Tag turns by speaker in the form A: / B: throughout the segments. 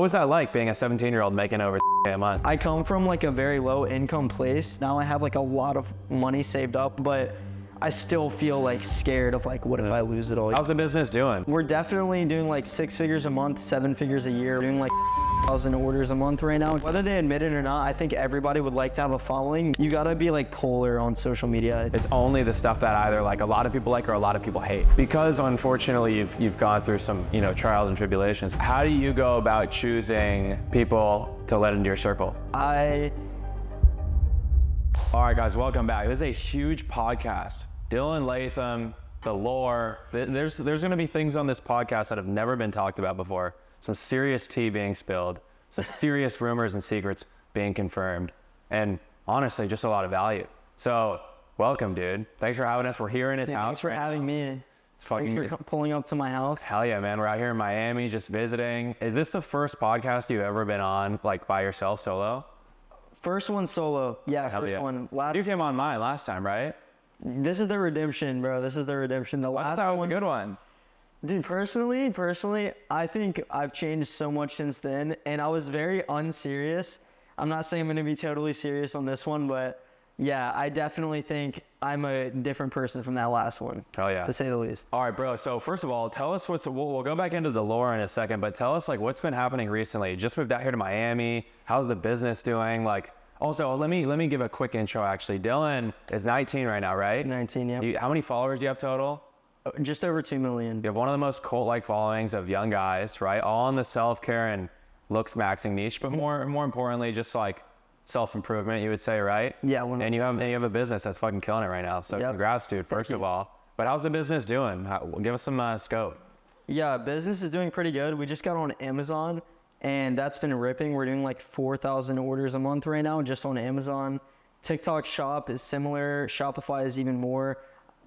A: was that like being a 17-year-old making over a month?
B: I come from like a very low income place. Now I have like a lot of money saved up, but I still feel like scared of like, what if I lose it all?
A: How's the business doing?
B: We're definitely doing like 6 figures a month, 7 figures a year, doing like 1,000 orders a month right now. Whether they admit it or not, I think everybody would like to have a following. You gotta be like polar on social media.
A: It's only the stuff that either like a lot of people like or a lot of people hate. Because unfortunately you've gone through some, trials and tribulations. How do you go about choosing people to let into your circle? All right, guys, welcome back. This is a huge podcast. Dillon Latham, the lore. There's going to be things on this podcast that have never been talked about before. Some serious tea being spilled, some serious rumors and secrets being confirmed, and honestly, just a lot of value. So, welcome, dude. Thanks for having us. We're here in his house.
B: Thanks for having me.
A: Thanks
B: for pulling up to my house.
A: Hell yeah, man. We're out here in Miami just visiting. Is this the first podcast you've ever been on, like by yourself, solo?
B: First one solo. Yeah,
A: Hell
B: first
A: yeah.
B: one.
A: You came on mine last time, right?
B: This is the redemption, bro. This is the redemption. The last
A: that was
B: one,
A: a good one.
B: Dude, personally, I think I've changed so much since then, and I was very unserious. I'm not saying I'm gonna be totally serious on this one, but yeah, I definitely think I'm a different person from that last one.
A: Hell yeah.
B: To say the least.
A: All right, bro. So first of all, tell us we'll go back into the lore in a second, but tell us like what's been happening recently. You just moved out here to Miami. How's the business doing? Like, also, let me give a quick intro actually. Dillon is 19 right now, right?
B: 19, yeah.
A: How many followers do you have total?
B: Just over 2 million.
A: You have one of the most cult-like followings of young guys, right? All in the self-care and looks maxing niche, but more importantly, just like self-improvement, you would say, right?
B: Yeah.
A: And you have a business that's fucking killing it right now. So Congrats, dude, first of all. But how's the business doing? Give us some scope.
B: Yeah, business is doing pretty good. We just got on Amazon, and that's been ripping. We're doing like 4,000 orders a month right now just on Amazon. TikTok Shop is similar. Shopify is even more.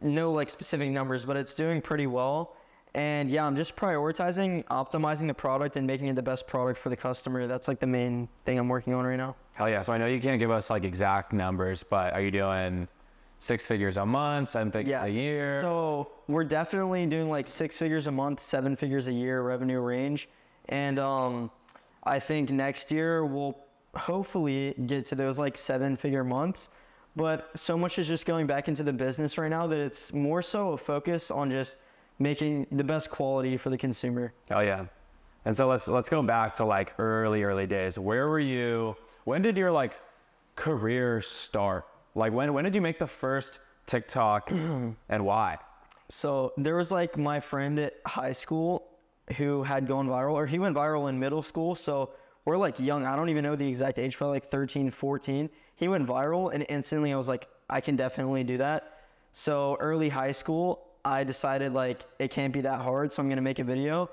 B: No like specific numbers, but it's doing pretty well. And yeah, I'm just prioritizing, optimizing the product and making it the best product for the customer. That's like the main thing I'm working on right now.
A: Hell yeah. So I know you can't give us like exact numbers, but are you doing 6 figures a month, 7 figures a year?
B: So we're definitely doing like 6 figures a month, 7 figures a year revenue range. And I think next year we'll hopefully get to those like 7-figure months. But so much is just going back into the business right now that it's more so a focus on just making the best quality for the consumer.
A: Oh yeah. And so let's go back to like early days. Where were you? When did your like career start? Like when did you make the first TikTok and why?
B: So there was like my friend at high school who had gone viral, or he went viral in middle school. So we're like young. I don't even know the exact age, probably like 13, 14. He went viral and instantly I was like, I can definitely do that. So early high school, I decided like it can't be that hard, so I'm gonna make a video.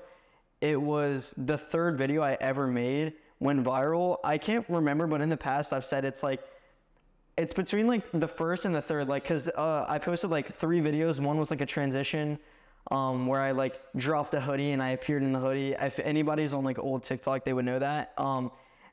B: It was the third video I ever made, went viral. I can't remember, but in the past I've said it's between like the first and the third, like cause I posted like 3 videos. One was like a transition where I like dropped a hoodie and I appeared in the hoodie. If anybody's on like old TikTok, they would know that.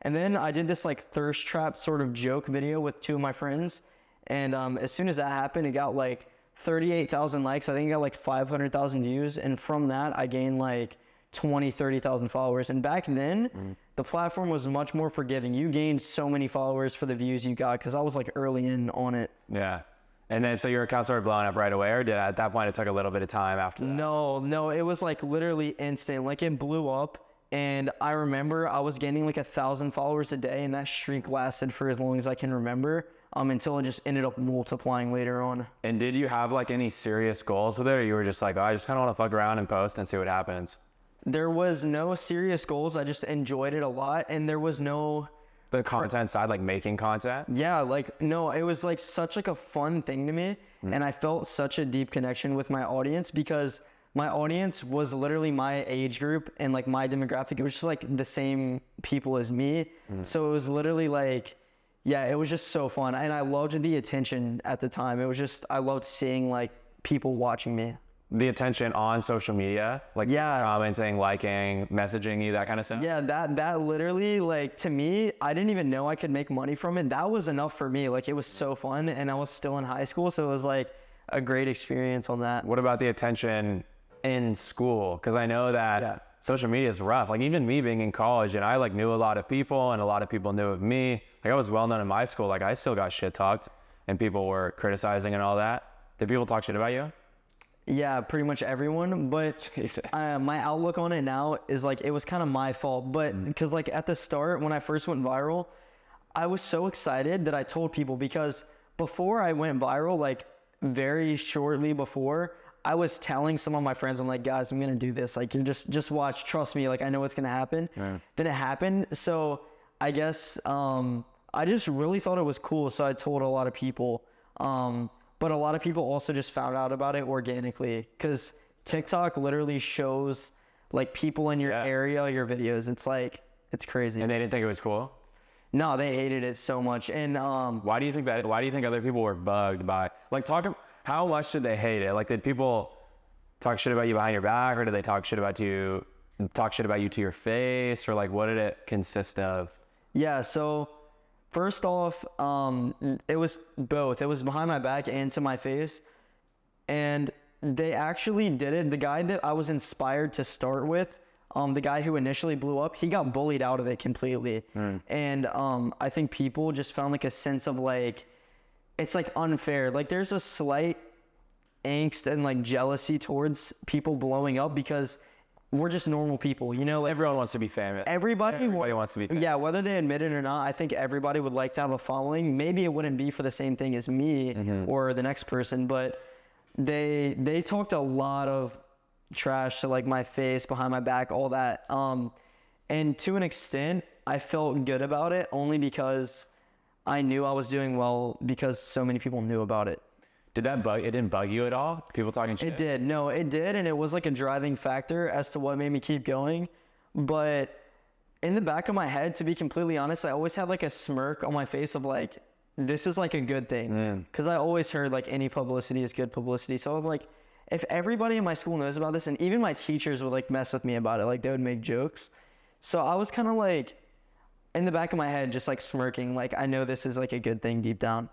B: And then I did this like thirst trap sort of joke video with 2 of my friends. And as soon as that happened, it got like 38,000 likes. I think it got like 500,000 views. And from that, I gained like 30,000 followers. And back then, the platform was much more forgiving. You gained so many followers for the views you got because I was like early in on it.
A: Yeah. And then so your account started blowing up right away, or did at that point it took a little bit of time after that?
B: No, it was like literally instant. Like it blew up. And I remember I was gaining like 1,000 followers a day, and that streak lasted for as long as I can remember, until it just ended up multiplying later on.
A: And did you have like any serious goals with it, or you were just like, oh, I just kind of want to fuck around and post and see what happens?
B: There was no serious goals. I just enjoyed it a lot, and there was no...
A: The content side, like making content?
B: Yeah, like, no, it was like such like a fun thing to me, and I felt such a deep connection with my audience because my audience was literally my age group and like my demographic. It was just like the same people as me. So it was literally like, yeah, it was just so fun. And I loved the attention at the time. It was just, I loved seeing like people watching me.
A: The attention on social media, like commenting, liking, messaging you, that kind of stuff?
B: Yeah, that literally, like, to me, I didn't even know I could make money from it. That was enough for me. Like, it was so fun, and I was still in high school, so it was like a great experience on that.
A: What about the attention in school? Because I know that social media is rough. Like even me being in college and I like knew a lot of people and a lot of people knew of me. Like I was well known in my school. Like I still got shit talked and people were criticizing and all that. Did people talk shit about you?
B: Yeah, pretty much everyone. But my outlook on it now is like it was kind of my fault. But because like at the start when I first went viral, I was so excited that I told people, because before I went viral, like very shortly before, I was telling some of my friends, I'm like, guys, I'm gonna do this. Like, you just watch, trust me. Like, I know what's gonna happen.
A: Right.
B: Then it happened. So I guess I just really thought it was cool. So I told a lot of people. But a lot of people also just found out about it organically, because TikTok literally shows like people in your area, your videos. It's like, it's crazy.
A: And they didn't think it was cool?
B: No, they hated it so much. And
A: why do you think that? Why do you think other people were bugged by? Like, how much did they hate it? Like, did people talk shit about you behind your back, or did they talk shit about you to your face, or like what did it consist of?
B: Yeah. So first off, it was both. It was behind my back and to my face, and they actually did it. The guy that I was inspired to start with, the guy who initially blew up, he got bullied out of it completely. And I think people just found like a sense of like, it's like unfair. Like there's a slight angst and like jealousy towards people blowing up, because we're just normal people, you know? Like,
A: Everyone wants to be famous.
B: Everybody
A: wants to be famous.
B: Yeah, whether they admit it or not, I think everybody would like to have a following. Maybe it wouldn't be for the same thing as me or the next person, but they talked a lot of trash to like my face, behind my back, all that. And to an extent, I felt good about it, only because I knew I was doing well, because so many people knew about it.
A: It didn't bug you at all? People talking shit?
B: It did. No, it did. And it was like a driving factor as to what made me keep going. But in the back of my head, to be completely honest, I always had like a smirk on my face of like, this is like a good thing. Because I always heard like any publicity is good publicity. So I was like, if everybody in my school knows about this, and even my teachers would like mess with me about it, like they would make jokes. So I was kind of like in the back of my head, just like smirking, like I know this is like a good thing deep down.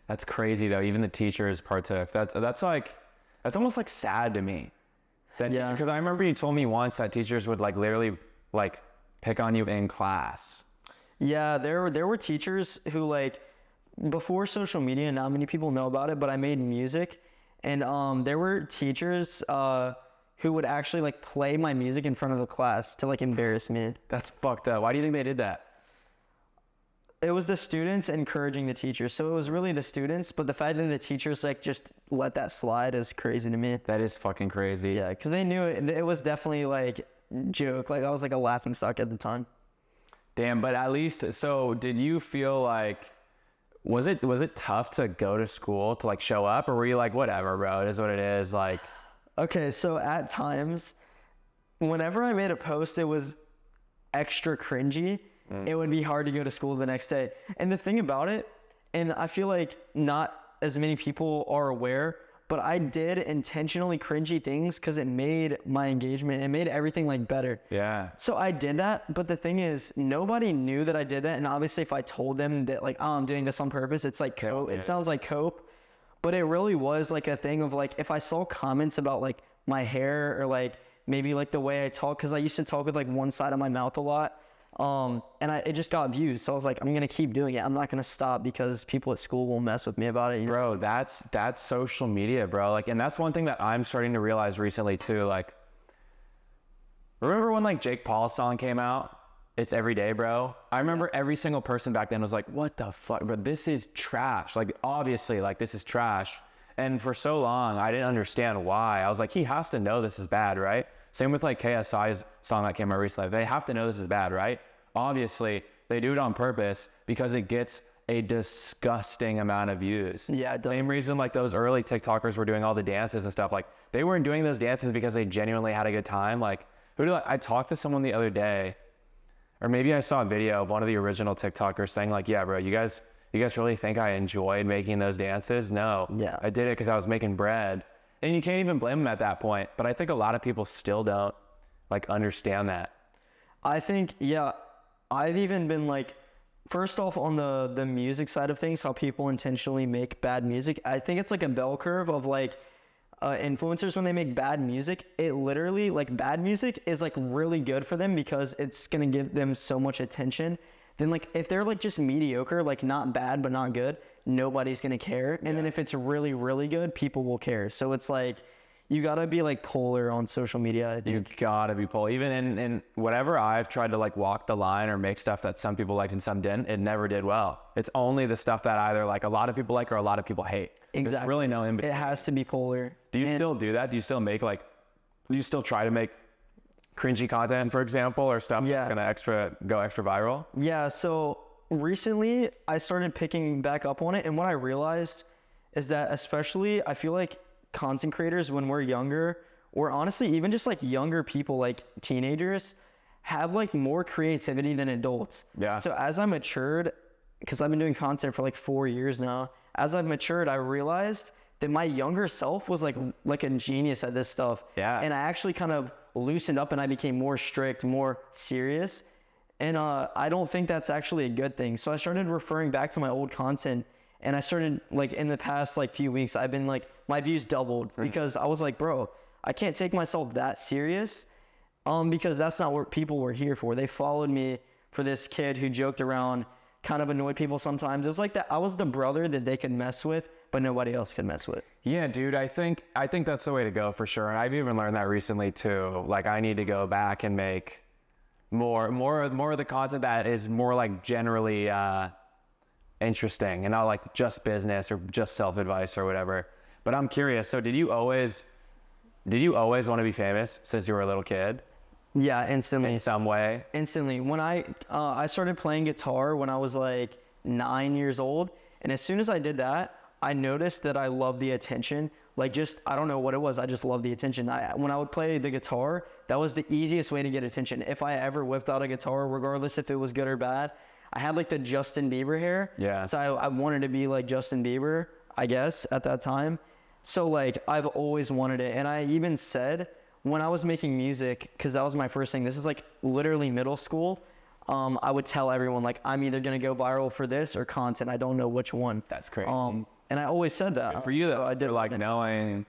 A: That's crazy though. Even the teachers partook. That's almost like sad to me.
B: Yeah.
A: Because I remember you told me once that teachers would like literally like pick on you in class.
B: Yeah, there were teachers who like, before social media, not many people know about it, but I made music, and there were teachers who would actually like play my music in front of the class to like embarrass me.
A: That's fucked up. Why do you think they did that?
B: It was the students encouraging the teachers. So it was really the students, but the fact that the teachers like just let that slide is crazy to me.
A: That is fucking crazy.
B: Yeah, because they knew it was definitely like joke. Like I was like a laughing stock at the time.
A: Damn, but at least, so did you feel like, was it tough to go to school to like show up, or were you like, whatever, bro, it is what it is, like?
B: Okay, so at times, whenever I made a post, it was extra cringy. It would be hard to go to school the next day. And the thing about it, and I feel like not as many people are aware, but I did intentionally cringy things because it made my engagement, it made everything like better.
A: Yeah.
B: So I did that, but the thing is, nobody knew that I did that. And obviously if I told them that like, oh, I'm doing this on purpose, it's like cope. It sounds like cope, but it really was like a thing of like, if I saw comments about like my hair or like maybe like the way I talk, because I used to talk with like one side of my mouth a lot. And it just got views. So I was like, I'm going to keep doing it. I'm not going to stop because people at school will mess with me about it. You know?
A: Bro, that's social media, bro. Like, and that's one thing that I'm starting to realize recently too. Like, remember when like Jake Paul's song came out? It's Every Day, bro. I remember every single person back then was like, what the fuck, bro? This is trash. Like, obviously, like this is trash. And for so long, I didn't understand why. I was like, he has to know this is bad, right? Same with like KSI's song that came out recently. They have to know this is bad, right? Obviously, they do it on purpose because it gets a disgusting amount of views.
B: Yeah, it does.
A: Same reason like those early TikTokers were doing all the dances and stuff. Like they weren't doing those dances because they genuinely had a good time. Like I talked to someone the other day, or maybe I saw a video of one of the original TikTokers saying like, yeah, bro, you guys really think I enjoyed making those dances? No.
B: Yeah.
A: I did it because I was making bread. And you can't even blame them at that point. But I think a lot of people still don't like understand that.
B: I think, yeah, I've even been like, first off on the music side of things, how people intentionally make bad music. I think it's like a bell curve of like, influencers, when they make bad music, it literally, like, bad music is like really good for them because it's gonna give them so much attention. Then, like, if they're like just mediocre, like not bad but not good, nobody's gonna care. And then if it's really, really good, people will care. So it's like, you gotta be like polar on social media, I think.
A: You gotta be polar. Even in whatever I've tried to like walk the line or make stuff that some people liked and some didn't, it never did well. It's only the stuff that either like a lot of people like or a lot of people hate.
B: Exactly.
A: There's really no in between.
B: It has to be polar.
A: Do you still do that? Do you still make like, do you still try to make cringy content, for example, or stuff that's gonna go extra viral?
B: Yeah, so recently I started picking back up on it, and what I realized is that, especially, I feel like content creators, when we're younger, or honestly even just like younger people, like teenagers, have like more creativity than adults.
A: Yeah.
B: So as I matured, because I've been doing content for like 4 years now, as I've matured, I realized that my younger self was like a genius at this stuff.
A: Yeah.
B: And I actually kind of loosened up and I became more strict, more serious. And I don't think that's actually a good thing. So I started referring back to my old content, and I started, like, in the past like few weeks, I've been like, my views doubled because I was like, bro, I can't take myself that serious, because that's not what people were here for. They followed me for this kid who joked around, kind of annoyed people sometimes. It was like that I was the brother that they could mess with, but nobody else could mess with.
A: Yeah, dude, I think that's the way to go for sure. And I've even learned that recently too. Like, I need to go back and make more of the content that is more like generally interesting and not like just business or just self-advice or whatever. But I'm curious, so did you always want to be famous since you were a little kid?
B: Yeah, instantly.
A: In some way?
B: Instantly. When I started playing guitar when I was like 9 years old, and as soon as I did that, I noticed that I loved the attention. Like, just, I don't know what it was, I just loved the attention. When I would play the guitar, that was the easiest way to get attention. If I ever whipped out a guitar, regardless if it was good or bad, I had like the Justin Bieber hair.
A: Yeah.
B: So I wanted to be like Justin Bieber, I guess, at that time. So like, I've always wanted it. And I even said, when I was making music, because that was my first thing, this is like literally middle school, I would tell everyone, like, I'm either going to go viral for this or content. I don't know which one.
A: That's crazy.
B: And I always said that.
A: Good for you, though.
B: So I did
A: like knowing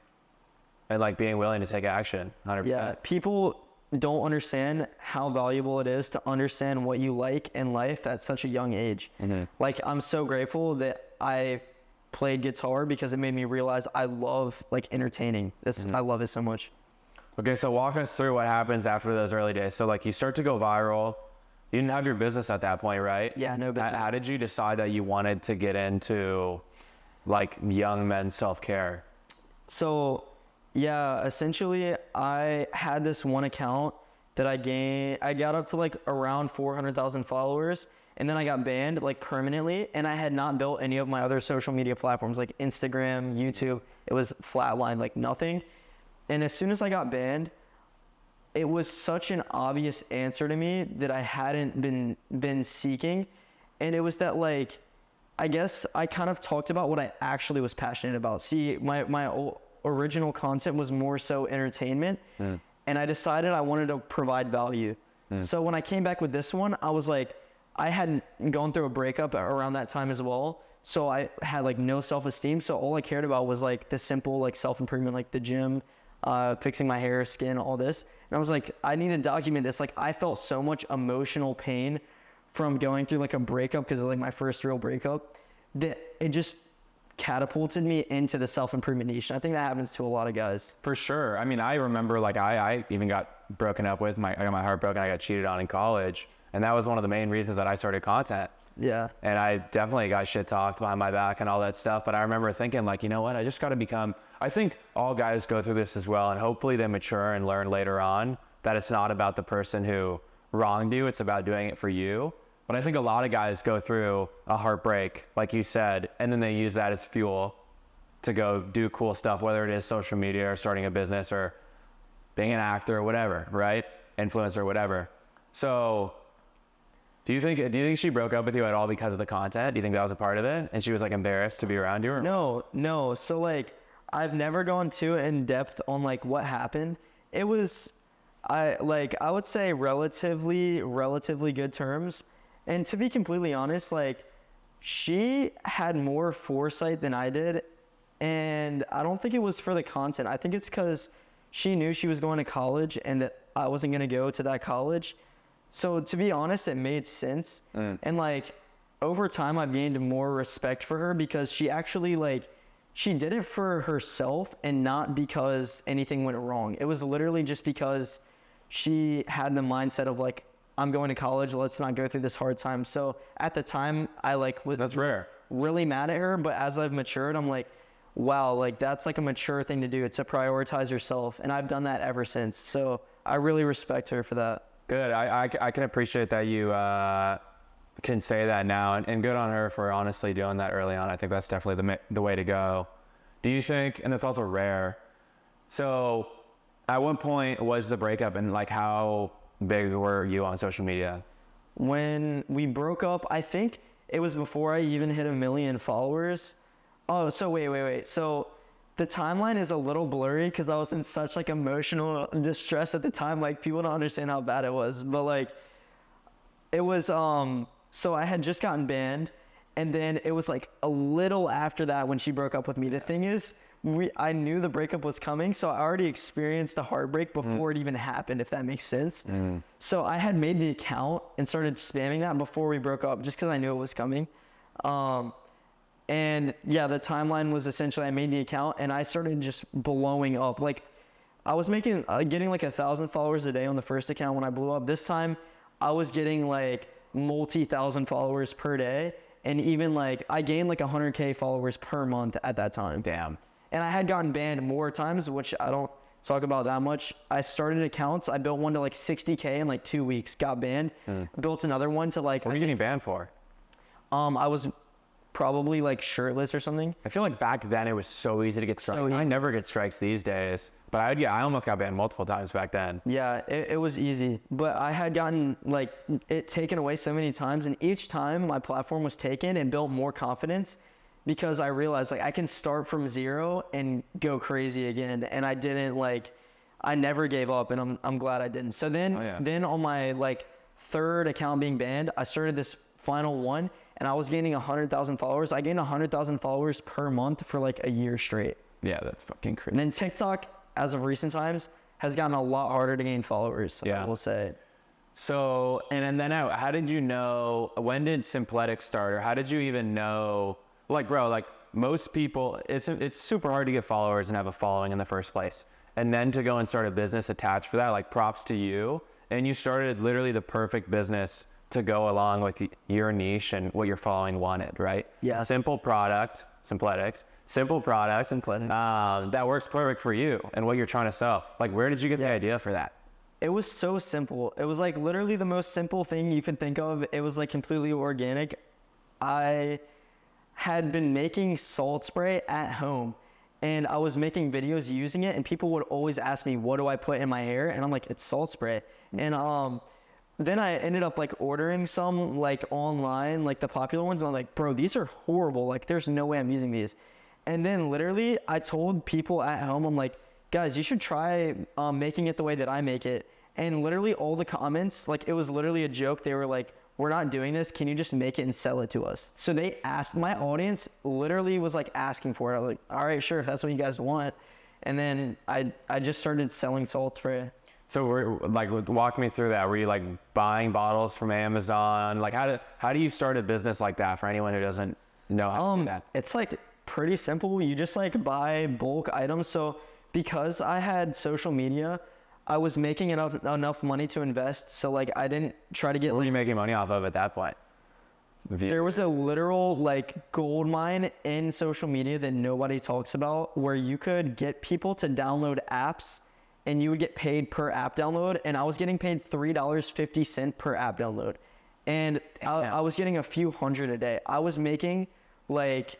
A: and like being willing to take action, 100%.
B: Yeah, people don't understand how valuable it is to understand what you like in life at such a young age.
A: Mm-hmm.
B: Like, I'm so grateful that I played guitar because it made me realize I love like entertaining. I love it so much.
A: Okay, so walk us through what happens after those early days. So like, you start to go viral. You didn't have your business at that point, right?
B: Yeah, no business.
A: How did you decide that you wanted to get into like young men's self-care?
B: So yeah, essentially I had this one account that I got up to like around 400,000 followers, and then I got banned like permanently, and I had not built any of my other social media platforms like Instagram, YouTube. It was flatlined, like nothing. And as soon as I got banned, it was such an obvious answer to me that I hadn't been seeking. And it was that, like, I guess I kind of talked about what I actually was passionate about. See, my original content was more so entertainment, and I decided I wanted to provide value. So when I came back with this one, I was like, I hadn't gone through a breakup around that time as well. So I had like no self-esteem. So all I cared about was like the simple like self-improvement, like the gym, fixing my hair, skin, all this. And I was like, I need to document this. Like, I felt so much emotional pain from going through like a breakup, because it was like my first real breakup, that it just catapulted me into the self-improvement niche. And I think that happens to a lot of guys.
A: For sure. I mean, I remember like I even got broken up with. I got my heart broken. I got cheated on in college. And that was one of the main reasons that I started content.
B: Yeah.
A: And I definitely got shit talked behind my back and all that stuff. But I remember thinking, like, you know what? I just got to become, I think all guys go through this as well. And hopefully they mature and learn later on that it's not about the person who wronged you. It's about doing it for you. But I think a lot of guys go through a heartbreak, like you said, and then they use that as fuel to go do cool stuff, whether it is social media or starting a business or being an actor or whatever, right? Influencer or whatever. So do you think she broke up with you at all because of the content? Do you think that was a part of it? And she was like embarrassed to be around you? Or?
B: No. So like, I've never gone too in depth on like what happened. It was, I would say relatively good terms. And to be completely honest, like, she had more foresight than I did And I don't think it was for the content. I think it's because she knew she was going to college and that I wasn't going to go to that college. So to be honest, it made sense. And like over time, I've gained more respect for her because she actually like, she did it for herself and not because anything went wrong. It was literally just because she had the mindset of like, I'm going to college, let's not go through this hard time. So at the time, I like
A: That's rare.
B: really mad at her, but as I've matured, I'm like, wow, like that's like a mature thing to do, to prioritize yourself. And I've done that ever since. So I really respect her for that.
A: Good. I can appreciate that you can say that now, and good on her for honestly doing that early on. I think that's definitely the way to go. Do you think, and it's also rare, so at what point was the breakup, and like how big were you on social media?
B: When we broke up, I think it was before I even hit 1 million followers. Oh, so wait. So the timeline is a little blurry because I was in such like emotional distress at the time. Like people don't understand how bad it was, but like it was, so I had just gotten banned, and then it was like a little after that when she broke up with me. The thing is, I knew the breakup was coming, so I already experienced the heartbreak before it even happened, if that makes sense. So I had made the account and started spamming that before we broke up, just because I knew it was coming. And yeah, the timeline was essentially I made the account and I started just blowing up. Like I was getting like 1,000 followers a day on the first account when I blew up. This time I was getting like multi-thousand followers per day, and even like I gained like 100K followers per month at that time.
A: Damn.
B: And I had gotten banned more times, which I don't talk about that much. I started accounts. I built one to like 60K in like 2 weeks, got banned. Built another one to like.
A: What are you getting banned for?
B: I was probably like shirtless or something.
A: I feel like back then it was so easy to get strikes. I never get strikes these days, but I almost got banned multiple times back then.
B: Yeah, it was easy, but I had gotten like it taken away so many times, and each time my platform was taken and built more confidence because I realized like I can start from zero and go crazy again, and I never gave up, and I'm glad I didn't. So then on my like third account being banned, I started this final one, and I was gaining 100,000 followers. I gained 100,000 followers per month for like a year straight.
A: Yeah, that's fucking crazy.
B: And then TikTok, as of recent times, has gotten a lot harder to gain followers. I will say.
A: So, and then how did you know, when did Simpletic start, or how did you even know, like, bro, like most people, it's super hard to get followers and have a following in the first place. And then to go and start a business attached for that, like props to you. And you started literally the perfect business to go along with your niche and what your following wanted, right?
B: Yeah.
A: Simple product, Simpletics. Simple product, that works perfect for you and what you're trying to sell. Like, where did you get the idea for that?
B: It was so simple. It was like literally the most simple thing you could think of. It was like completely organic. I had been making salt spray at home, and I was making videos using it, and people would always ask me, what do I put in my hair? And I'm like, it's salt spray. And then I ended up like ordering some like online, like the popular ones. And I'm like, bro, these are horrible. Like there's no way I'm using these. And then literally I told people at home, I'm like, guys, you should try making it the way that I make it. And literally all the comments, like it was literally a joke. They were like, we're not doing this. Can you just make it and sell it to us? So they asked, my audience literally was like asking for it. I was like, all right, sure, if that's what you guys want. And then I just started selling salt spray.
A: So walk me through that. Were you like buying bottles from Amazon? Like how do you start a business like that for anyone who doesn't know how to do that?
B: It's like pretty simple. You just like buy bulk items. So because I had social media, I was making enough money to invest. So like I didn't try to get.
A: What were you making money off of at that point?
B: There was a literal like gold mine in social media that nobody talks about, where you could get people to download apps and you would get paid per app download. And I was getting paid $3.50 per app download. And I was getting a few hundred a day. I was making like,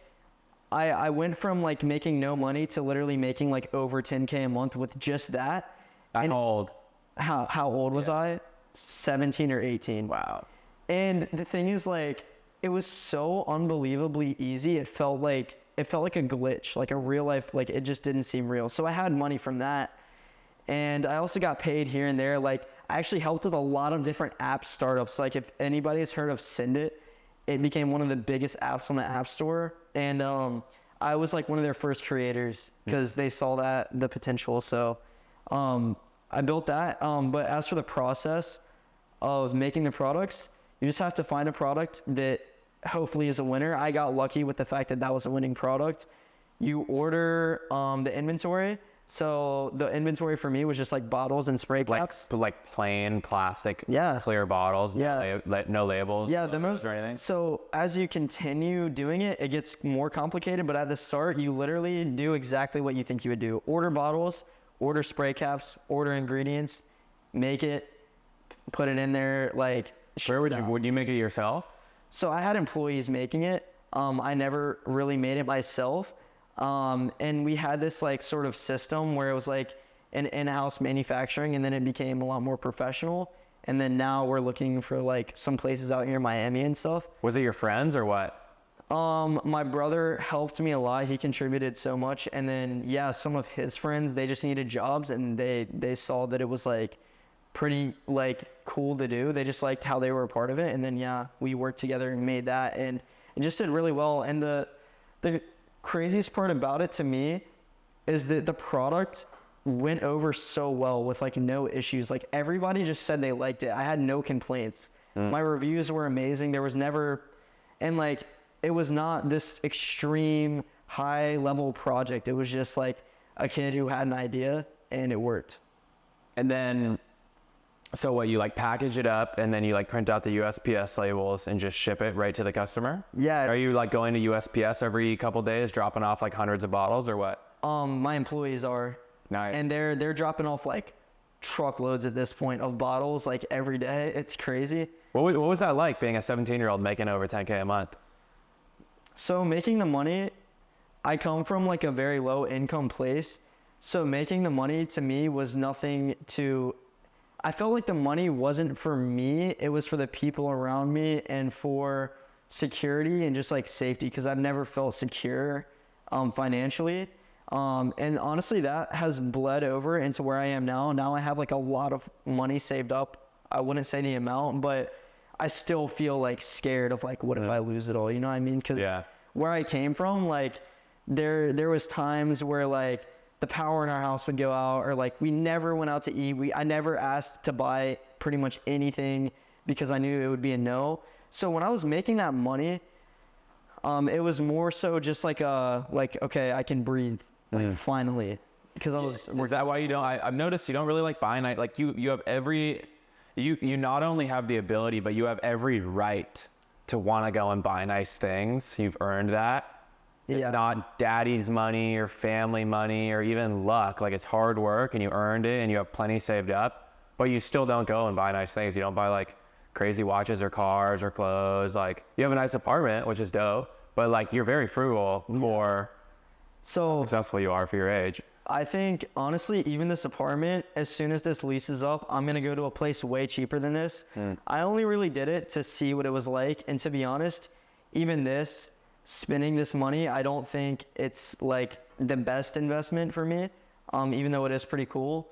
B: I went from like making no money to literally making like over 10K a month with just that.
A: How old?
B: How old was I? 17 or 18.
A: Wow.
B: And the thing is like, it was so unbelievably easy. It felt like a glitch, like a real life, like it just didn't seem real. So I had money from that. And I also got paid here and there. Like I actually helped with a lot of different app startups. Like if anybody has heard of Send It, it became one of the biggest apps on the App Store. And I was like one of their first creators because they saw the potential. So I built that. But as for the process of making the products, you just have to find a product that hopefully is a winner. I got lucky with the fact that was a winning product. You order the inventory. So the inventory for me was just like bottles and spray caps.
A: Like plain plastic,
B: Yeah.
A: clear bottles,
B: Yeah.
A: no labels.
B: Yeah, the most.
A: Or anything.
B: So as you continue doing it, it gets more complicated. But at the start, you literally do exactly what you think you would do: order bottles, order spray caps, order ingredients, make it, put it in there. Like,
A: Where would you make it yourself?
B: So I had employees making it. I never really made it myself. And we had this like sort of system where it was like an in-house manufacturing, and then it became a lot more professional. And then now we're looking for like some places out here in Miami and stuff.
A: Was it your friends or what?
B: My brother helped me a lot. He contributed so much. And then, yeah, some of his friends, they just needed jobs, and they saw that it was like pretty like cool to do. They just liked how they were a part of it. And then, yeah, we worked together and made that, and it just did really well. And the craziest part about it to me is that the product went over so well with like no issues. Like everybody just said they liked it. I had no complaints. My reviews were amazing. There was never, and like it was not this extreme high level project. It was just like a kid who had an idea and it worked.
A: And then, so what, you like package it up and then you like print out the USPS labels and just ship it right to the customer?
B: Yeah.
A: Are you like going to USPS every couple days, dropping off like hundreds of bottles or what?
B: My employees are.
A: Nice.
B: And they're dropping off like truckloads at this point of bottles like every day. It's crazy.
A: What was that like being a 17-year-old making over 10K a month?
B: So making the money, I come from like a very low income place. So making the money to me was nothing to, I felt like the money wasn't for me. It was for the people around me and for security and just like safety, because I've never felt secure financially. And honestly, that has bled over into where I am now. Now I have like a lot of money saved up. I wouldn't say the amount, but I still feel like scared of like, what if I lose it all? You know what I mean? Because where I came from, like there was times where like the power in our house would go out, or like we never went out to eat. I never asked to buy pretty much anything because I knew it would be a no. So when I was making that money, it was more so just like okay, I can breathe, like finally, because I was.
A: Was that why you don't? I've noticed you don't really like buying. Like you have you not only have the ability, but you have every right to want to go and buy nice things. You've earned that. It's not daddy's money or family money or even luck. Like it's hard work and you earned it and you have plenty saved up, but you still don't go and buy nice things. You don't buy like crazy watches or cars or clothes. Like you have a nice apartment, which is dope, but like you're very frugal for how successful you are for your age.
B: I think honestly, even this apartment, as soon as this lease is up, I'm gonna go to a place way cheaper than this. I only really did it to see what it was like, and to be honest, even this, spending this money, I don't think it's like the best investment for me, even though it is pretty cool.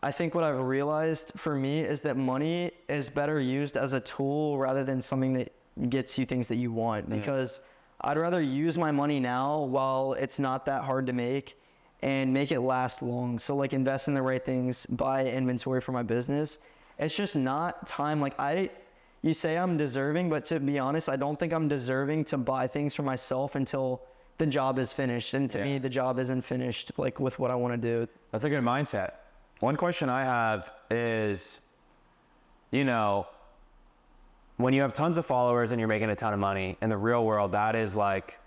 B: I think what I've realized for me is that money is better used as a tool rather than something that gets you things that you want, because I'd rather use my money now while it's not that hard to make and make it last long. So like invest in the right things, buy inventory for my business. It's just not time. Like you say I'm deserving, but to be honest, I don't think I'm deserving to buy things for myself until the job is finished. And to me, the job isn't finished like with what I want to do.
A: That's a good mindset. One question I have is, you know, when you have tons of followers and you're making a ton of money in the real world, that is like,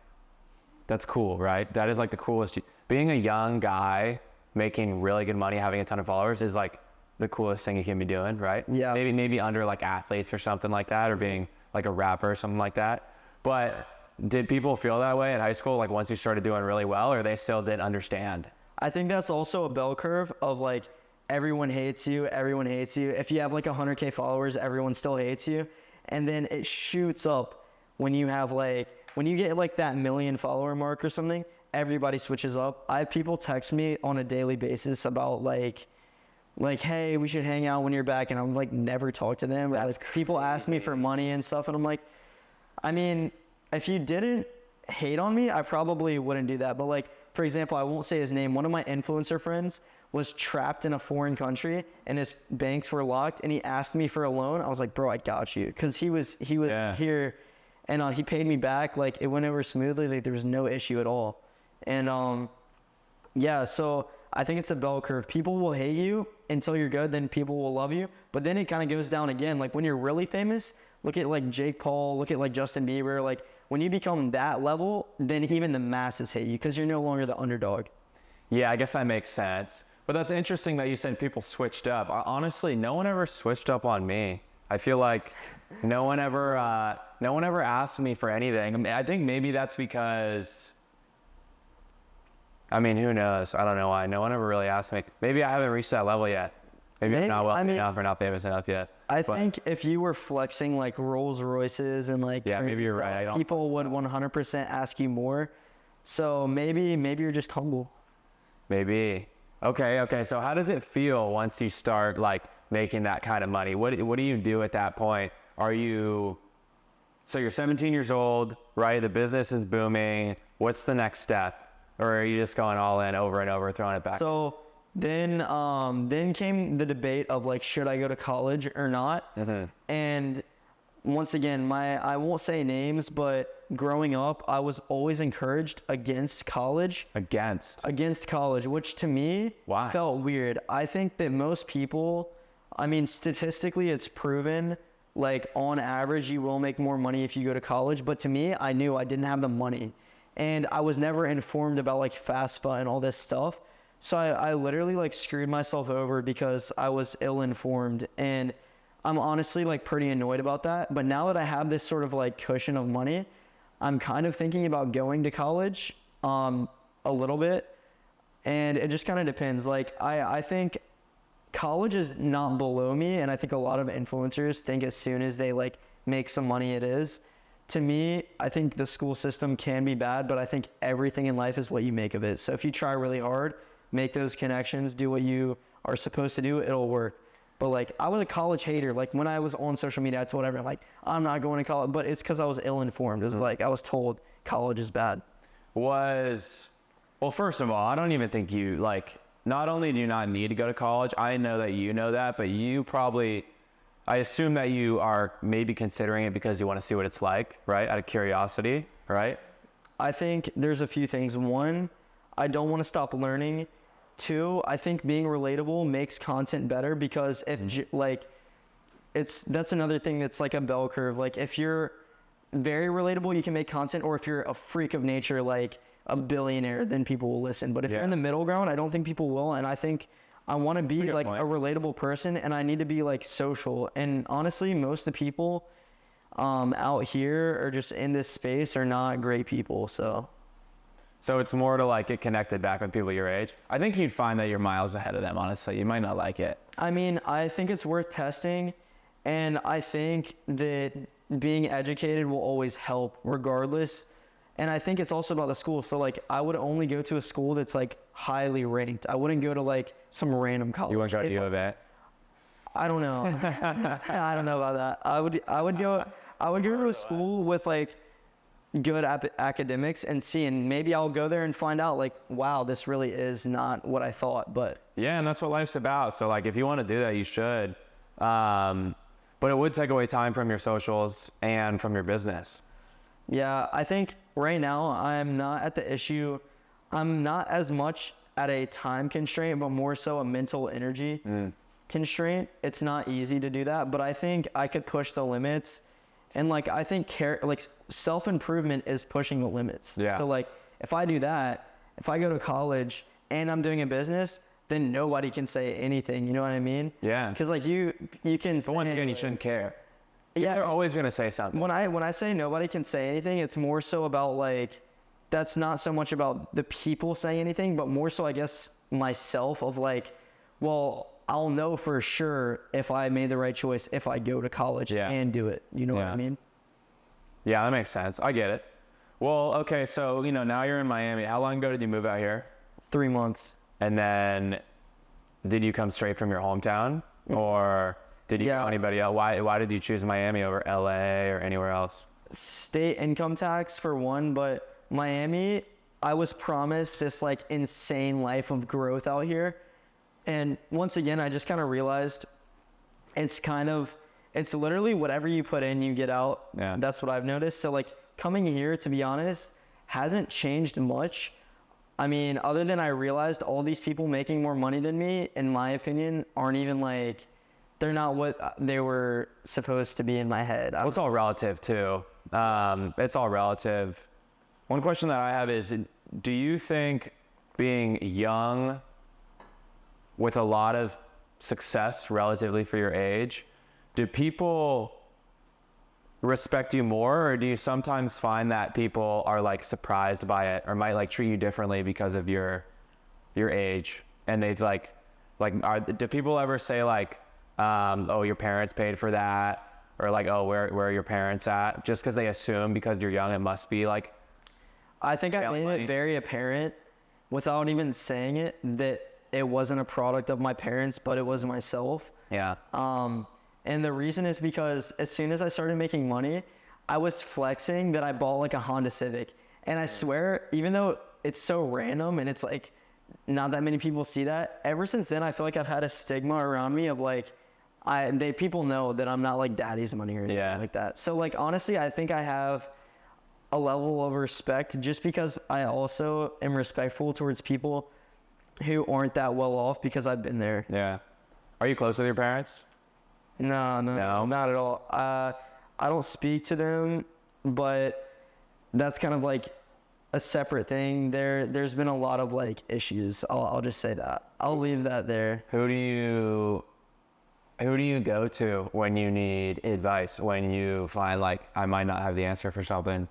A: that's cool, right? That is like the coolest. Being a young guy making really good money, having a ton of followers is like the coolest thing you can be doing, right?
B: Yeah.
A: Maybe under like athletes or something like that, or being like a rapper or something like that. But did people feel that way in high school? Like once you started doing really well, or they still didn't understand?
B: I think that's also a bell curve of like, everyone hates you. If you have like 100K followers, everyone still hates you. And then it shoots up when you have like, when you get like that 1 million follower mark or something, everybody switches up. I have people text me on a daily basis about like, hey, we should hang out when you're back. And I'm like, never talk to them. Like, people ask me for money and stuff. And I'm like, I mean, if you didn't hate on me, I probably wouldn't do that. But like, for example, I won't say his name. One of my influencer friends was trapped in a foreign country and his banks were locked, and he asked me for a loan. I was like, bro, I got you. Cause he was here, and he paid me back. Like, it went over smoothly. Like, there was no issue at all. And yeah, so I think it's a bell curve. People will hate you until you're good, then people will love you. But then it kind of goes down again. Like, when you're really famous, look at like Jake Paul, look at like Justin Bieber. Like, when you become that level, then even the masses hate you because you're no longer the underdog.
A: Yeah, I guess that makes sense. But that's interesting that you said people switched up. Honestly, no one ever switched up on me. I feel like no one ever asked me for anything. I mean, I think maybe that's because, I mean, who knows? I don't know why. No one ever really asked me. Maybe I haven't reached that level yet. Maybe I'm not wealthy enough or not famous enough yet.
B: I think if you were flexing like Rolls Royces and like,
A: yeah, maybe you're right.
B: People would 100% ask you more. So maybe you're just humble.
A: Maybe. Okay. So how does it feel once you start like making that kind of money? What do you do at that point? So you're 17 years old, right? The business is booming. What's the next step? Or are you just going all in over and over, throwing it back?
B: So then came the debate of like, should I go to college or not? Mm-hmm. And once again, I won't say names, but growing up, I was always encouraged against college. Against college, which to me felt weird. I think that most people, I mean, statistically, it's proven, like on average, you will make more money if you go to college. But to me, I knew I didn't have the money. And I was never informed about like FAFSA and all this stuff. So I literally like screwed myself over because I was ill-informed. And I'm honestly like pretty annoyed about that. But now that I have this sort of like cushion of money, I'm kind of thinking about going to college a little bit. And it just kind of depends. Like I think college is not below me. And I think a lot of influencers think as soon as they like make some money, it is. To me, I think the school system can be bad, but I think everything in life is what you make of it. So if you try really hard, make those connections, do what you are supposed to do, it'll work. But like, I was a college hater. Like when I was on social media, I told everyone like, I'm not going to college, but it's because I was ill-informed. It was like, I was told college is bad.
A: Well, first of all, I don't even think you like, not only do you not need to go to college, I know that you know that, but you probably, I assume that you are maybe considering it because you want to see what it's like, right? Out of curiosity, right?
B: I think there's a few things. One, I don't want to stop learning. Two, I think being relatable makes content better because that's another thing that's like a bell curve. Like if you're very relatable, you can make content, or if you're a freak of nature, like a billionaire, then people will listen. But if you're in the middle ground, I don't think people will. And I think I want to be like a relatable person, and I need to be like social. And honestly, most of the people out here or just in this space are not great people. So
A: it's more to like get connected back with people your age. I think you'd find that you're miles ahead of them, honestly. You might not like it.
B: I mean, I think it's worth testing. And I think that being educated will always help regardless. And I think it's also about the school. So like, I would only go to a school that's like highly ranked. I wouldn't go to like some random college.
A: You wouldn't go to U of A?
B: I don't know. I don't know about that. I would go to a school with like good academics and see, and maybe I'll go there and find out like, wow, this really is not what I thought. But
A: yeah, and that's what life's about. So like, if you want to do that, you should. But it would take away time from your socials and from your business.
B: Yeah, I think right now I'm not at the issue. I'm not as much at a time constraint, but more so a mental energy constraint. It's not easy to do that, but I think I could push the limits. And like, I think self-improvement is pushing the limits.
A: Yeah.
B: So like, if I do that, if I go to college and I'm doing a business, then nobody can say anything. You know what I mean?
A: Yeah.
B: Because like you can.
A: But once again, you shouldn't care.
B: Yeah.
A: They're always gonna say something.
B: When I say nobody can say anything, it's more so about like, that's not so much about the people saying anything, but more so I guess myself of like, well, I'll know for sure if I made the right choice if I go to college and do it. You know what I mean?
A: Yeah, that makes sense. I get it. Well, okay, so now you're in Miami. How long ago did you move out here?
B: 3 months.
A: And then did you come straight from your hometown, or did you know anybody else? Why did you choose Miami over LA or anywhere else?
B: State income tax for one, but Miami, I was promised this like insane life of growth out here. And once again, I just kind of realized it's literally whatever you put in, you get out.
A: Yeah.
B: That's what I've noticed. So like coming here, to be honest, hasn't changed much. I mean, other than I realized all these people making more money than me, in my opinion, aren't even like, they're not what they were supposed to be in my head.
A: Well, it's all relative too. It's all relative. One question that I have is, do you think being young with a lot of success relatively for your age, do people respect you more, or do you sometimes find that people are like surprised by it or might like treat you differently because of your age? And they've do people ever say like, oh, your parents paid for that, or like, oh, where are your parents at? Just because they assume because you're young it must be like.
B: I think I made it very apparent without even saying it that it wasn't a product of my parents, but it was myself.
A: Yeah.
B: And the reason is because as soon as I started making money, I was flexing that I bought like a Honda Civic. And I swear, even though it's so random and it's like not that many people see that, ever since then I feel like I've had a stigma around me of like people know that I'm not like daddy's money or anything like that. So like honestly, I think I have a level of respect just because I also am respectful towards people who aren't that well off because I've been there.
A: Yeah. Are you close with your parents?
B: No, not at all. I don't speak to them, but that's kind of like a separate thing. There's been a lot of like issues. I'll just say that. I'll leave that there.
A: Who do you go to when you need advice, when you find like I might not have the answer for something?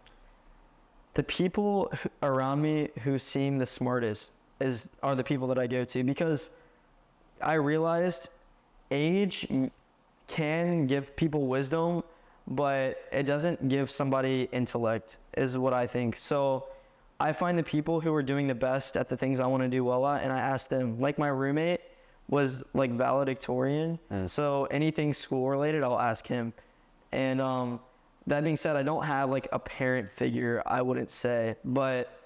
B: The people around me who seem the smartest are the people that I go to, because I realized age can give people wisdom, but it doesn't give somebody intellect, is what I think. So I find the people who are doing the best at the things I want to do well at, and I ask them. Like my roommate was like valedictorian, so anything school related, I'll ask him. And that being said, I don't have like a parent figure, I wouldn't say, but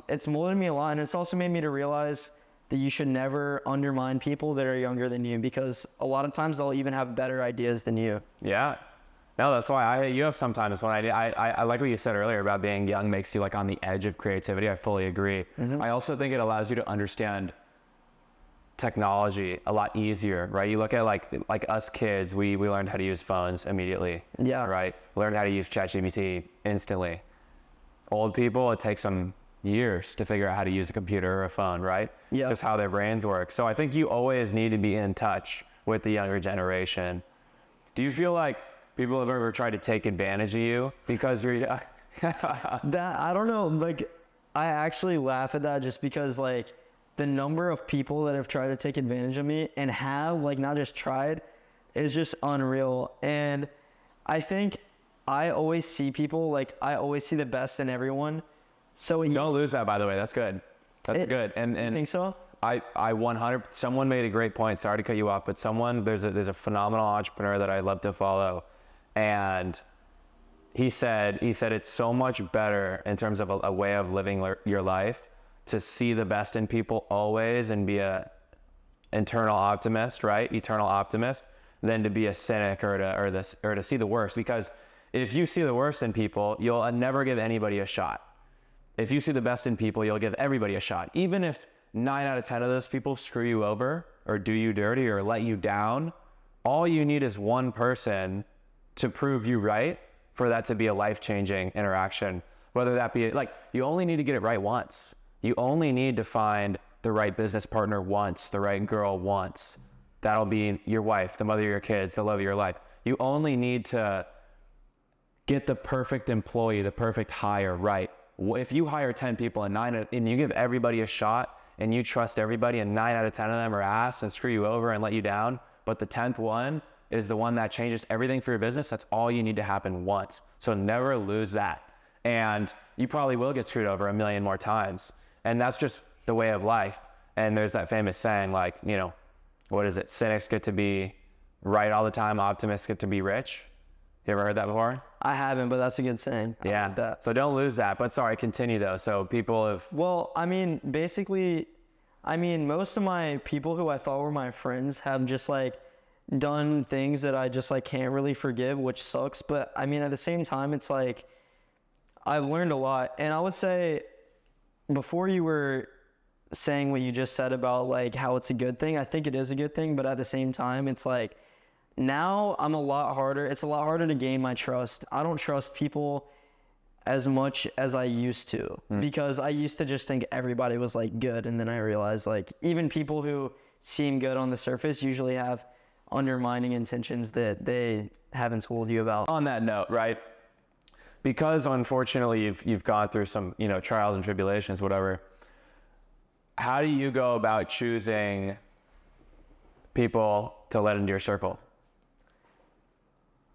B: it's molded me a lot, and it's also made me to realize that you should never undermine people that are younger than you, because a lot of times they'll even have better ideas than you.
A: Yeah. No, that's why you have sometimes when I like what you said earlier about being young makes you like on the edge of creativity. I fully agree. Mm-hmm. I also think it allows you to understand technology a lot easier, right? You look at like us kids, we learned how to use phones immediately.
B: Yeah.
A: Right? Learned how to use ChatGPT instantly. Old people, it takes them years to figure out how to use a computer or a phone, right?
B: Yeah.
A: Just how their brains work. So I think you always need to be in touch with the younger generation. Do you feel like people have ever tried to take advantage of you because you're young?
B: That, I don't know, like I actually laugh at that just because like the number of people that have tried to take advantage of me and have like not just tried is just unreal. And I think I always see people, like I always see the best in everyone. So
A: don't lose that, by the way. That's good. That's good. And
B: you think so?
A: I 100. Someone made a great point. Sorry to cut you off, but there's a phenomenal entrepreneur that I love to follow, and he said it's so much better in terms of a way of living your life to see the best in people always and be a internal optimist, right? Eternal optimist, than to be a cynic or to see the worst. Because if you see the worst in people, you'll never give anybody a shot. If you see the best in people, you'll give everybody a shot. Even if 9 out of 10 of those people screw you over or do you dirty or let you down, all you need is one person to prove you right for that to be a life-changing interaction. Whether that be, like, you only need to get it right once. You only need to find the right business partner once, the right girl once. That'll be your wife, the mother of your kids, the love of your life. You only need to get the perfect employee, the perfect hire right. If you hire 10 people and you give everybody a shot and you trust everybody and 9 out of 10 of them are ass and screw you over and let you down, but the 10th one is the one that changes everything for your business, that's all you need to happen once. So never lose that. And you probably will get screwed over a million more times. And that's just the way of life. And there's that famous saying, like, you know, what is it? Cynics get to be right all the time, optimists get to be rich. You ever heard that before?
B: I haven't, but that's a good saying. I
A: Yeah.
B: like that.
A: So don't lose that. But sorry, continue though. So people have.
B: Well, I mean, basically, most of my people who I thought were my friends have just like done things that I just like can't really forgive, which sucks. But I mean, at the same time, it's like I've learned a lot. And I would say before you were saying what you just said about like how it's a good thing, I think it is a good thing. But at the same time, it's like now I'm a lot harder. It's a lot harder to gain my trust. I don't trust people as much as I used to because I used to just think everybody was like good. And then I realized like even people who seem good on the surface usually have undermining intentions that they haven't told you about.
A: On that note, right? Because unfortunately you've gone through some, trials and tribulations, whatever. How do you go about choosing people to let into your circle?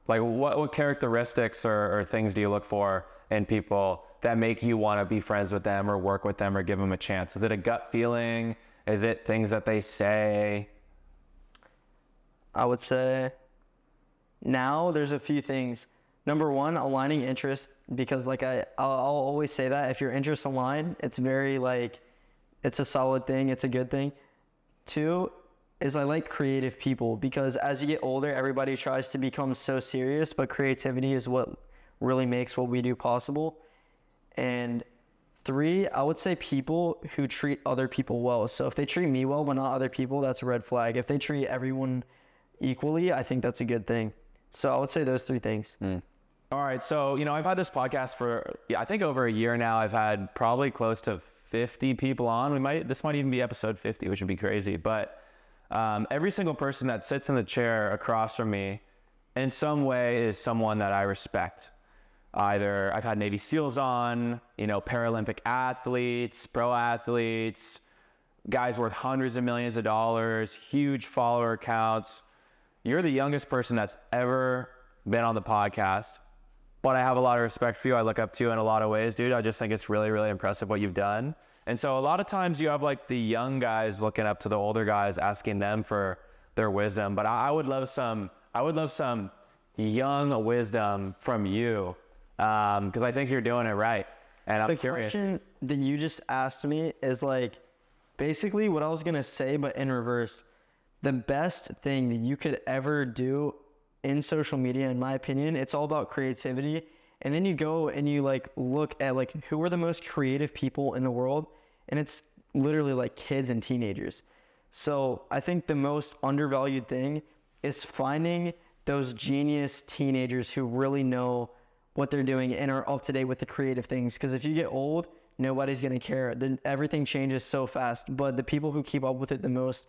A: Like what characteristics or things do you look for in people that make you want to be friends with them or work with them or give them a chance? Is it a gut feeling? Is it things that they say?
B: I would say now there's a few things. Number one, aligning interests, because like I'll always say that if your interests align, it's very like, it's a solid thing. It's a good thing. Two is I like creative people because as you get older, everybody tries to become so serious, but creativity is what really makes what we do possible. And three, I would say people who treat other people well. So if they treat me well, but not other people, that's a red flag. If they treat everyone equally, I think that's a good thing. So I would say those three things.
A: All right. So, I've had this podcast for, I think over a year now. I've had probably close to 50 people on. This might even be episode 50, which would be crazy. But every single person that sits in the chair across from me in some way is someone that I respect. Either I've had Navy SEALs on, Paralympic athletes, pro athletes, guys worth hundreds of millions of dollars, huge follower counts. You're the youngest person that's ever been on the podcast, but I have a lot of respect for you. I look up to you in a lot of ways, dude. I just think it's really, really impressive what you've done. And so a lot of times you have like the young guys looking up to the older guys, asking them for their wisdom. But I would love some young wisdom from you, because I think you're doing it right. And I'm curious.
B: The question that you just asked me is like basically what I was gonna say, but in reverse. The best thing that you could ever do in social media, in my opinion, it's all about creativity. And then you go and you like look at like who are the most creative people in the world, and it's literally like kids and teenagers. So I think the most undervalued thing is finding those genius teenagers who really know what they're doing and are up to date with the creative things. Because if you get old, nobody's gonna care. Then everything changes so fast. But the people who keep up with it the most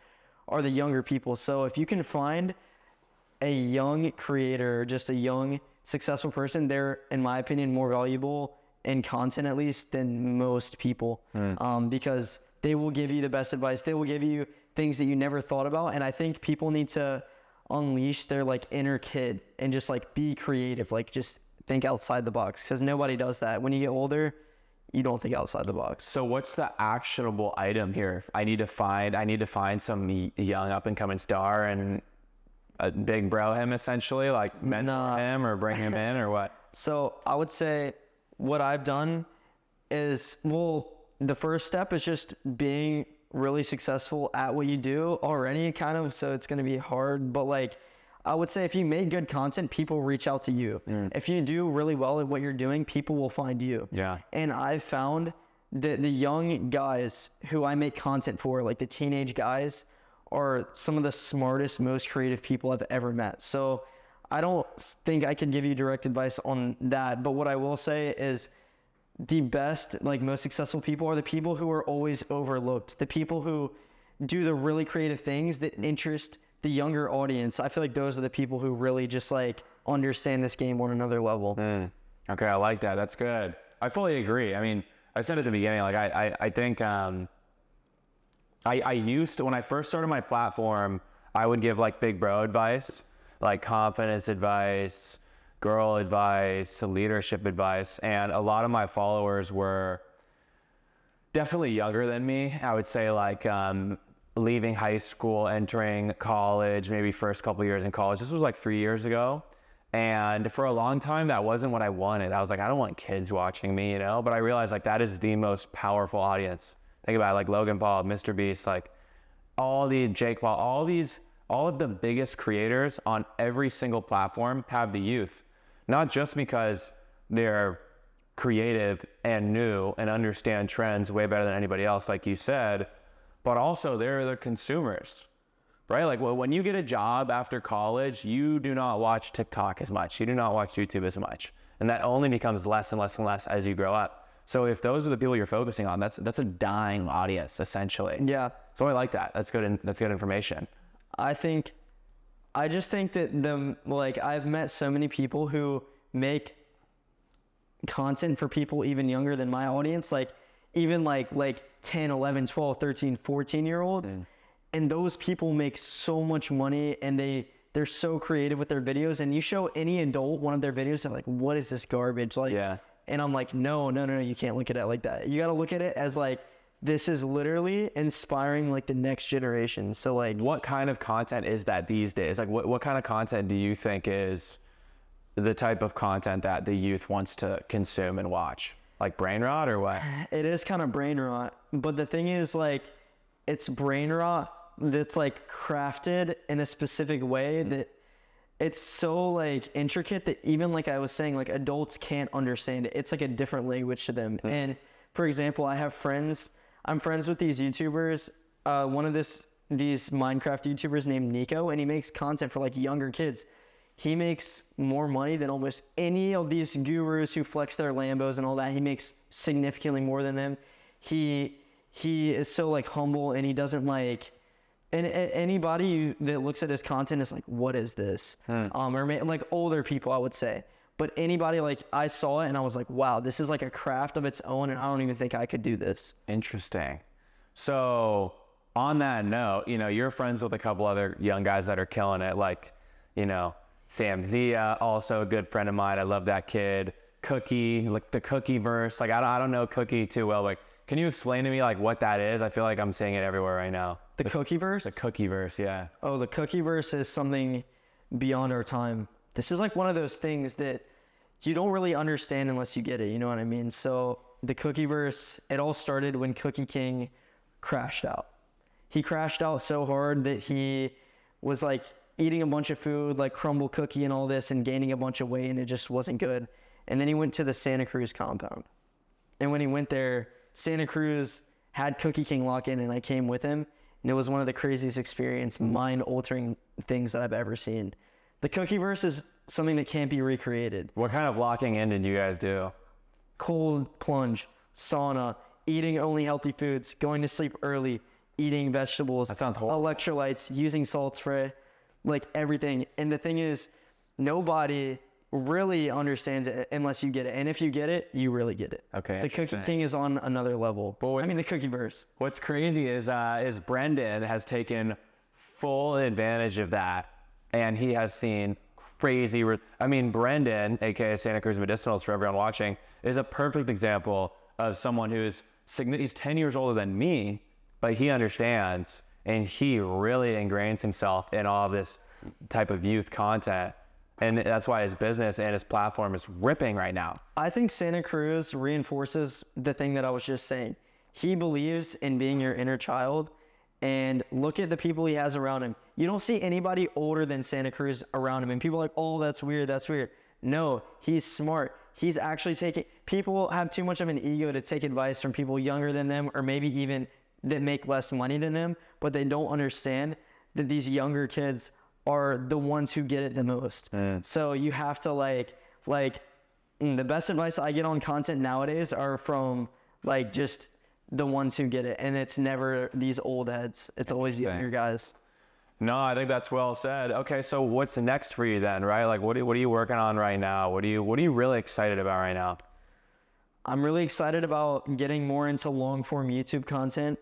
B: are the younger people. So if you can find a young creator, just a young successful person, they're, in my opinion, more valuable in content at least than most people, because they will give you the best advice. They will give you things that you never thought about. And I think people need to unleash their like inner kid and just like be creative, like just think outside the box, because nobody does that. When you get older, you don't think outside the box.
A: So what's the actionable item here? I need to find some young up and coming star and big bro him, essentially, like mentor him or bring him in, or what?
B: So I would say what I've done is, well, the first step is just being really successful at what you do already, kind of. So it's going to be hard, but like I would say if you make good content, people reach out to you. If you do really well at what you're doing, people will find you.
A: Yeah.
B: And I've found that the young guys who I make content for, like the teenage guys, are some of the smartest, most creative people I've ever met. So I don't think I can give you direct advice on that. But what I will say is the best, like most successful people are the people who are always overlooked. The people who do the really creative things that interest the younger audience. I feel like those are the people who really just like understand this game on another level.
A: Okay, I like that. That's good. I fully agree. I mean, I said at the beginning, like I think I used to, when I first started my platform, I would give like big bro advice, like confidence advice, girl advice, leadership advice, and a lot of my followers were definitely younger than me. I would say like leaving high school, entering college, maybe first couple years in college. This was like 3 years ago. And for a long time, that wasn't what I wanted. I was like, I don't want kids watching me, you know? But I realized like that is the most powerful audience. Think about it, like Logan Paul, Mr. Beast, like all the Jake Paul, all of the biggest creators on every single platform have the youth. Not just because they're creative and new and understand trends way better than anybody else, like you said, but also they're the consumers. Right? Like when you get a job after college, you do not watch TikTok as much. You do not watch YouTube as much. And that only becomes less and less and less as you grow up. So if those are the people you're focusing on, that's a dying audience, essentially.
B: Yeah.
A: So I like that. That's good information.
B: I just think that I've met so many people who make content for people even younger than my audience, like even like 10, 11, 12, 13, 14-year-olds. And those people make so much money, and they're so creative with their videos. And you show any adult one of their videos, they're like, what is this garbage? Like, yeah. And I'm like, no, you can't look at it like that. You got to look at it as like, this is literally inspiring like the next generation. So like,
A: what kind of content is that these days? Like what kind of content do you think is the type of content that the youth wants to consume and watch? Like brain rot or what?
B: It is kind of brain rot. But the thing is like, it's brain rot that's like crafted in a specific way that it's so like intricate that even like I was saying, like adults can't understand it. It's like a different language to them. And for example, I'm friends with these YouTubers. One of these Minecraft YouTubers named Nico, and he makes content for like younger kids. He makes more money than almost any of these gurus who flex their Lambos and all that. He makes significantly more than them. He is so like humble, and he doesn't like, and anybody that looks at his content is like, what is this? Or like older people, I would say. But anybody, like I saw it and I was like, wow, this is like a craft of its own, and I don't even think I could do this.
A: Interesting. So on that note, you know, you're friends with a couple other young guys that are killing it. Like, you know, Sam Zia, also a good friend of mine. I love that kid. Cookie, like the Cookie verse. Like I don't know Cookie too well. Like, can you explain to me like what that is? I feel like I'm seeing it everywhere right now.
B: The Cookie verse?
A: The Cookie verse, yeah.
B: Oh, the Cookie verse is something beyond our time. This is like one of those things that you don't really understand unless you get it, you know what I mean? So the Cookie verse, it all started when Cookie King crashed out. He crashed out so hard that he was like eating a bunch of food, like crumble cookie and all this, and gaining a bunch of weight, and it just wasn't good. And then he went to the Santa Cruz compound. And when he went there, Santa Cruz had Cookie King lock in, and I came with him. And it was one of the craziest mind-altering things that I've ever seen. The Cookie verse is something that can't be recreated.
A: What kind of locking in did you guys do?
B: Cold plunge, sauna, eating only healthy foods, going to sleep early, eating vegetables.
A: That sounds horrible.
B: Electrolytes, using salt spray, like everything. And the thing is, nobody really understands it unless you get it. And if you get it, you really get it.
A: Okay.
B: The Cookie King is on another level. The Cookie verse.
A: What's crazy is Brendan has taken full advantage of that, and he has seen crazy. Brendan, aka Santa Cruz Medicinals, for everyone watching, is a perfect example of someone who's he's 10 years older than me, but he understands, and he really ingrains himself in all of this type of youth content. And that's why his business and his platform is ripping right now.
B: I think Santa Cruz reinforces the thing that I was just saying. He believes in being your inner child, and look at the people he has around him. You don't see anybody older than Santa Cruz around him, and people are like, oh, that's weird. No, he's smart. He's actually people have too much of an ego to take advice from people younger than them, or maybe even that make less money than them, but they don't understand that these younger kids are the ones who get it the most. So you have to the best advice I get on content nowadays are from like just the ones who get it, and it's never these old heads. It's always the younger guys.
A: No, I think that's well said. Okay, so what's next for you then, right? Like what are you working on right now? What are you really excited about right now?
B: I'm really excited about getting more into long form YouTube content,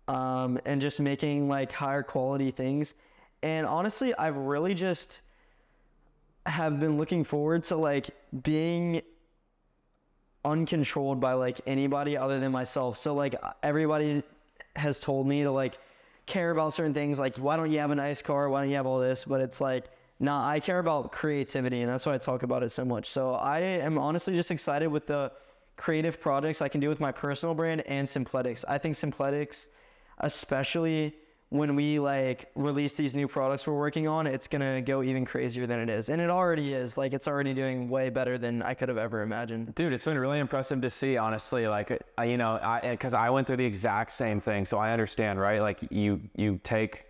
B: and just making like higher quality things. And honestly, I've really just have been looking forward to like being uncontrolled by like anybody other than myself. So like everybody has told me to like care about certain things, like why don't you have a nice car, why don't you have all this, but it's like Nah, I care about creativity, and that's why I talk about it so much. So I am honestly just excited with the creative projects I can do with my personal brand and Simpletics. I think Simpletics, especially when we like release these new products we're working on, it's gonna go even crazier than it is. And it already is. Like, it's already doing way better than I could have ever imagined.
A: Dude, it's been really impressive to see, honestly. Like, you know, because I went through the exact same thing, so I understand, right? Like, you take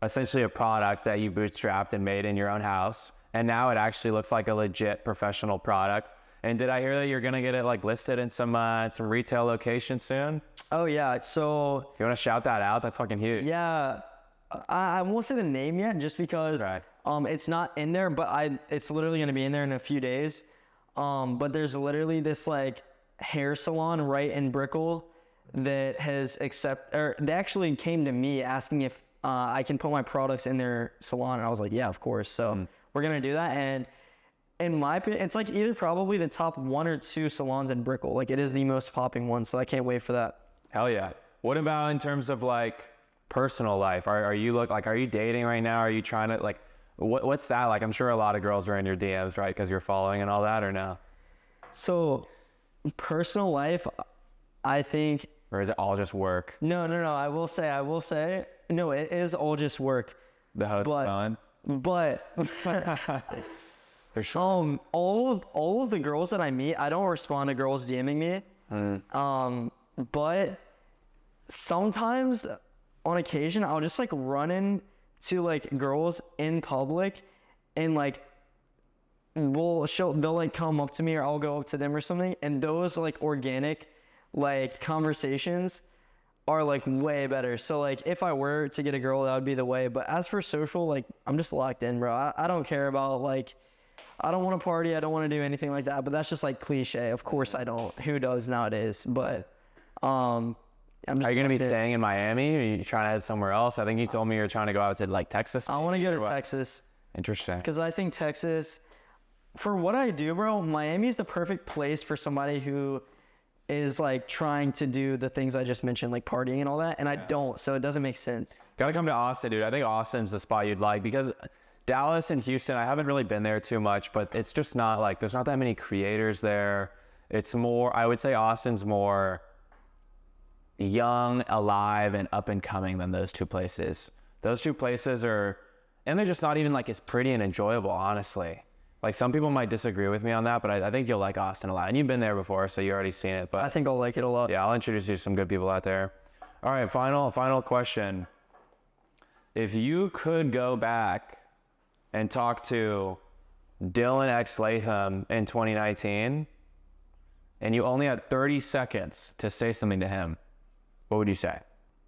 A: essentially a product that you bootstrapped and made in your own house, and now it actually looks like a legit professional product. And did I hear that you're gonna get it like listed in some retail locations soon?
B: Oh yeah, so
A: If you want to shout that out, that's fucking huge.
B: yeah, I won't say the name yet, just because
A: Right.
B: it's not in there, but it's literally gonna be in there in a few days. But there's literally this like hair salon right in Brickell that they actually came to me asking if I can put my products in their salon, and I was like, yeah, of course. So we're gonna do that, and in my opinion, it's like either probably the top 1 or 2 salons in Brickell. Like, it is the most popping one, so I can't wait for that.
A: Hell yeah. What about in terms of like personal life? Are you dating right now? Are you trying to like, what's that like? I'm sure a lot of girls are in your DMs, right? Because you're following and all that, or no?
B: So personal life, I think.
A: Or is it all just work?
B: No. I will say, no, it is all just work.
A: The host phone?
B: But all of the girls that I meet, I don't respond to girls DMing me. But sometimes on occasion, I'll just like run into like girls in public, and like they'll like come up to me, or I'll go up to them or something, and those like organic like conversations are like way better. So like if I were to get a girl, that would be the way. But as for social, like I'm just locked in, bro. I don't care about like, I don't want to party, I don't want to do anything like that. But that's just like cliche. Of course I don't. Who does nowadays? But I'm just,
A: Are you gonna be staying in Miami? Or are you trying to head somewhere else? I think you told me you're trying to go out to like Texas.
B: I want to go to Texas.
A: Interesting.
B: Because I think Texas, for what I do, bro, Miami is the perfect place for somebody who is like trying to do the things I just mentioned, like partying and all that, and I don't, so it doesn't make sense.
A: Gotta come to Austin, dude. I think Austin's the spot you'd like, because Dallas and Houston, I haven't really been there too much, but it's just not like, there's not that many creators there. It's more, I would say Austin's more young, alive, and up and coming than those two places. Those two places are, and they're just not even like as pretty and enjoyable, honestly. Like, some people might disagree with me on that, but I think you'll like Austin a lot. And you've been there before, so you've already seen it. But
B: I think I'll like it a lot.
A: yeah, I'll introduce you to some good people out there. All right, final question. If you could go back and talk to Dillon X Latham in 2019, and you only had 30 seconds to say something to him, what would you say?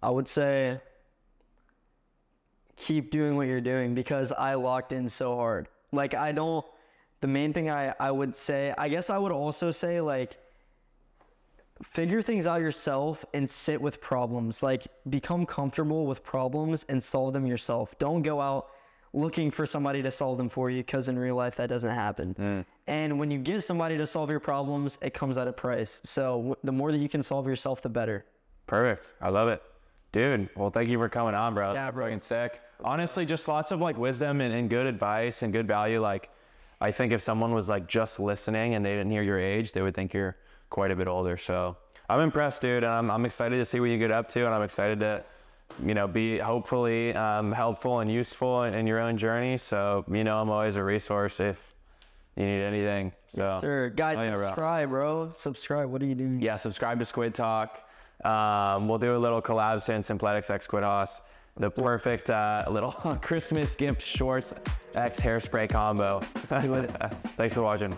B: I would say keep doing what you're doing, because I locked in so hard. Like, the main thing I would say, I guess I would also say, like, figure things out yourself and sit with problems. Like, become comfortable with problems and solve them yourself. Don't go out looking for somebody to solve them for you, because in real life that doesn't happen. And when you get somebody to solve your problems, it comes at a price. So the more that you can solve yourself, the better.
A: Perfect. I love it. Dude, well, thank you for coming on, bro.
B: Yeah, bro.
A: Fucking sick. Honestly, just lots of like wisdom and good advice and good value. Like, I think if someone was like just listening and they didn't hear your age, they would think you're quite a bit older. So I'm impressed, dude. And I'm excited to see what you get up to, and I'm excited to, you know, be hopefully helpful and useful in your own journey. So, you know, I'm always a resource if you need anything. So,
B: Sure. Guys,
A: yeah,
B: subscribe, bro. Subscribe. What are you doing?
A: yeah, subscribe to Squid Talk. We'll do a little collab soon, Simpletics X SquidHaus. The perfect little Christmas gift shorts X hairspray combo. Thanks for watching.